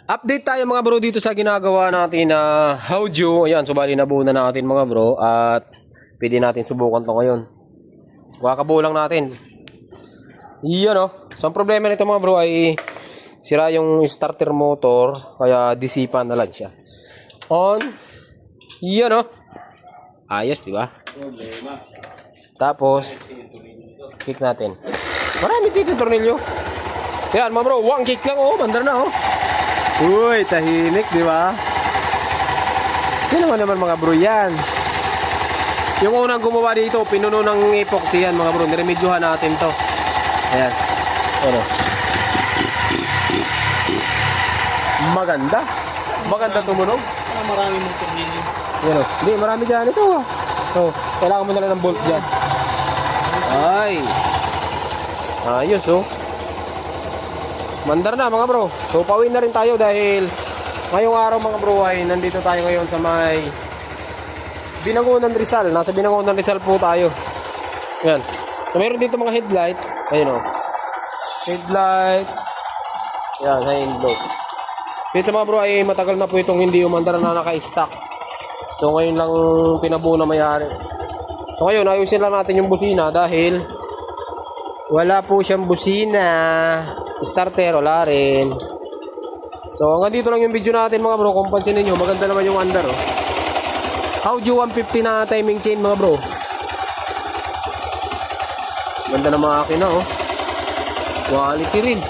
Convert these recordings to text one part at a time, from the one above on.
Update tayo mga bro dito sa ginagawa natin na audio. Ayan, so bali nabuo na natin mga bro. At pwede natin subukan to ngayon. Kakabuo lang natin. Iyan o. So ang problema nito mga bro ay sira yung starter motor. Kaya disipan na lang siya. On. Iyan o. Ayos, di ba? Tapos kick natin. Marami dito tornilyo. Ayan mga bro, one kick lang oh, mandar na oh. Uy, tahimik, di ba? Yan naman mga bro yan. Yung unang gumawa dito, pinuno ng epoxy yan mga bro. Niremedyohan natin to. Ayan. Ano? Maganda. Maganda tumunog. Marami mong tornilyo. Yan o. Hindi, marami dyan. Ito ah. So, kailangan mo na lang ng bolt dyan. Ay. Ayos oh. Mandar na mga bro. So pauwi na rin tayo dahil ngayong araw mga bro ay nandito tayo ngayon sa may Binangonan Rizal. Nasa Binangonan Rizal po tayo. Ayan. So meron dito mga headlight. Ayun o. Headlight. Ayan, sa inload. Dito mga bro ay matagal na po itong hindi umandar na naka-stock. So ngayon lang pinabuo na mayari. So ngayon ayusin lang natin yung busina dahil wala po siyang busina. Starter, wala rin. So, hanggang dito lang yung video natin mga bro. Kung pansin ninyo, maganda naman yung under. Oh. Audio 150 na timing chain mga bro. Ganda na makina oh. Quality rin.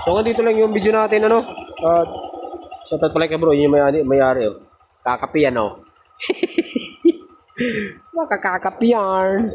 So, hanggang dito lang yung video natin ano. Sa tatpalay ka bro, yun yung may-ari oh. Kakapiyan oh. Makakakapiyan.